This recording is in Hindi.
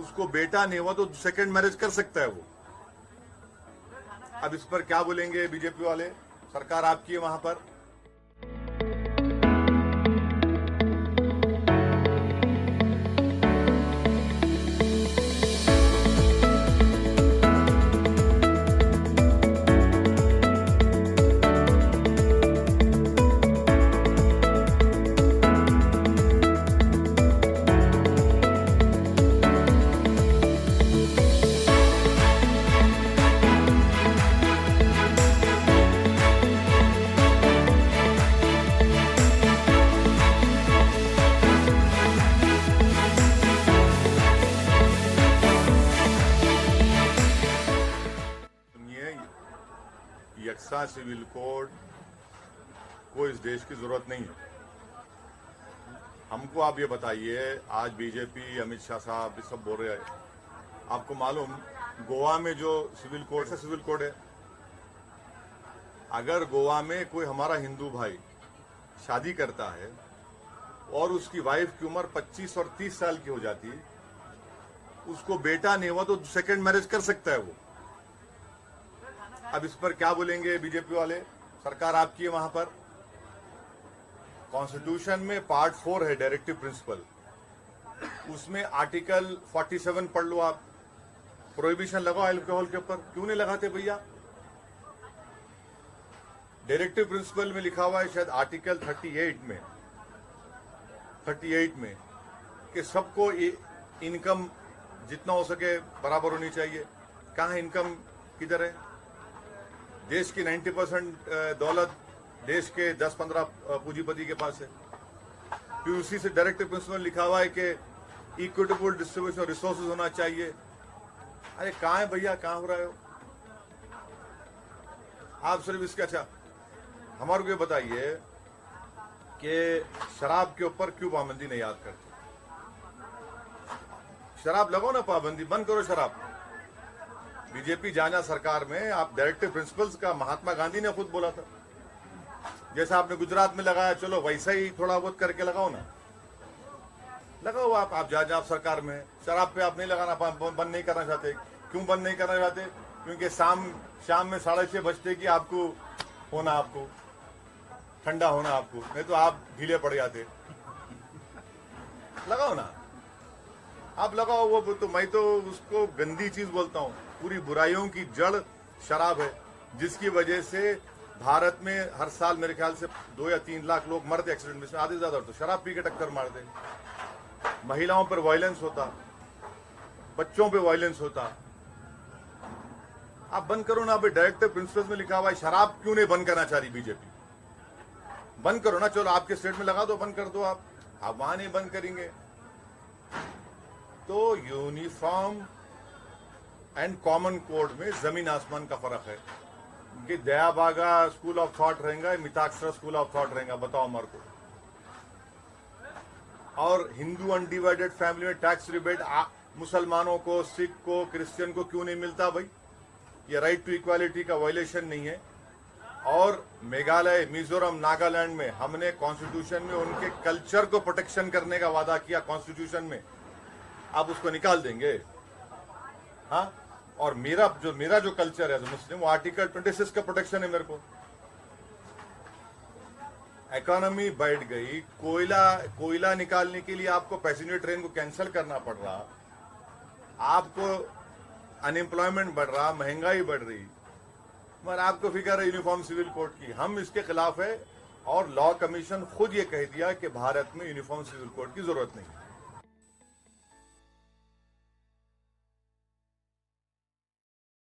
उसको बेटा नहीं हुआ तो सेकंड मैरिज कर सकता है वो। अब इस पर क्या बोलेंगे बीजेपी वाले? सरकार आपकी है वहां पर। यकसा सिविल कोड को इस देश की जरूरत नहीं है। हमको आप ये बताइए, आज बीजेपी अमित शाह साहब ये सब बोल रहे हैं, आपको मालूम गोवा में जो सिविल कोड है, सिविल कोड है, अगर गोवा में कोई हमारा हिंदू भाई शादी करता है और उसकी वाइफ की उम्र 25 और 30 साल की हो जाती है, उसको बेटा नहीं हुआ तो सेकंड मैरिज कर सकता है वो। अब इस पर क्या बोलेंगे बीजेपी वाले? सरकार आपकी है वहां पर। कॉन्स्टिट्यूशन में पार्ट 4 है डायरेक्टिव प्रिंसिपल, उसमें आर्टिकल 47 पढ़ लो आप। प्रोहिबिशन लगाओ अल्कोहल के ऊपर, क्यों नहीं लगाते भैया? डायरेक्टिव प्रिंसिपल में लिखा हुआ है शायद आर्टिकल 38 में कि सबको इनकम जितना हो सके बराबर होनी चाहिए। कहाँ इनकम किधर है? देश की 90% दौलत देश के 10-15 पूंजीपति के पास है। फिर उसी से डायरेक्टिव प्रिंसिपल लिखा हुआ है कि इक्विटेबल डिस्ट्रीब्यूशन रिसोर्सेज होना चाहिए। अरे कहाँ है भैया, कहाँ हो रहा हो आप? सिर्फ इसका अच्छा हमारे को ये बताइए कि शराब के ऊपर क्यों पाबंदी नहीं याद करते? शराब लगाओ ना पाबंदी, बंद करो शराब। बीजेपी जहां सरकार में आप डायरेक्टिव प्रिंसिपल्स का महात्मा गांधी ने खुद बोला था, जैसा आपने गुजरात में लगाया, चलो वैसा ही थोड़ा बहुत करके लगाओ ना, लगाओ आप जहां आप सरकार में। शराब पे आप नहीं लगाना, बंद नहीं करना चाहते। क्यों बंद नहीं करना चाहते? क्योंकि शाम में 6:30 बजते कि आपको होना, आपको ठंडा होना, आपको नहीं तो आप ढीले पड़ जाते। लगाओ ना, आप लगाओ वो तो मैं तो उसको गंदी चीज बोलता हूँ। पूरी बुराइयों की जड़ शराब है, जिसकी वजह से भारत में हर साल मेरे ख्याल से 2 या 3 लाख लोग मरते एक्सीडेंट में, आधे से ज्यादा तो शराब पी के टक्कर मारते। महिलाओं पर वायलेंस होता, बच्चों पे वायलेंस होता। आप बंद करो ना। अभी डायरेक्टिव प्रिंसिपल्स में लिखा हुआ है, शराब क्यों नहीं बंद करना चाह रही बीजेपी? बंद करो ना, चलो आपके स्टेट में लगा दो, बंद कर दो आप वहां नहीं बंद करेंगे तो यूनिफॉर्म एंड कॉमन कोड में जमीन आसमान का फर्क है कि दयाबागा स्कूल ऑफ थॉट रहेगा, मिताक्षरा स्कूल ऑफ थॉट रहेगा, बताओ हमारे को। और हिंदू अनडिवाइडेड फैमिली में टैक्स रिबेट मुसलमानों को, सिख को, क्रिश्चियन को क्यों नहीं मिलता भाई? ये राइट टू इक्वालिटी का वायलेशन नहीं है? और मेघालय, मिजोरम, नागालैंड में हमने कॉन्स्टिट्यूशन में उनके कल्चर को प्रोटेक्शन करने का वादा किया कॉन्स्टिट्यूशन में, आप उसको निकाल देंगे? हाँ, और मेरा जो कल्चर है मुस्लिम, वो आर्टिकल 26 का प्रोटेक्शन है मेरे को। इकोनॉमी बढ़ गई, कोयला निकालने के लिए आपको पैसेंजर ट्रेन को कैंसिल करना पड़ रहा, आपको अनएम्प्लॉयमेंट बढ़ रहा, महंगाई बढ़ रही, मगर आपको फिक्र है यूनिफॉर्म सिविल कोड की। हम इसके खिलाफ है और लॉ कमीशन खुद ये कह दिया कि भारत में यूनिफॉर्म सिविल कोड की जरूरत नहीं।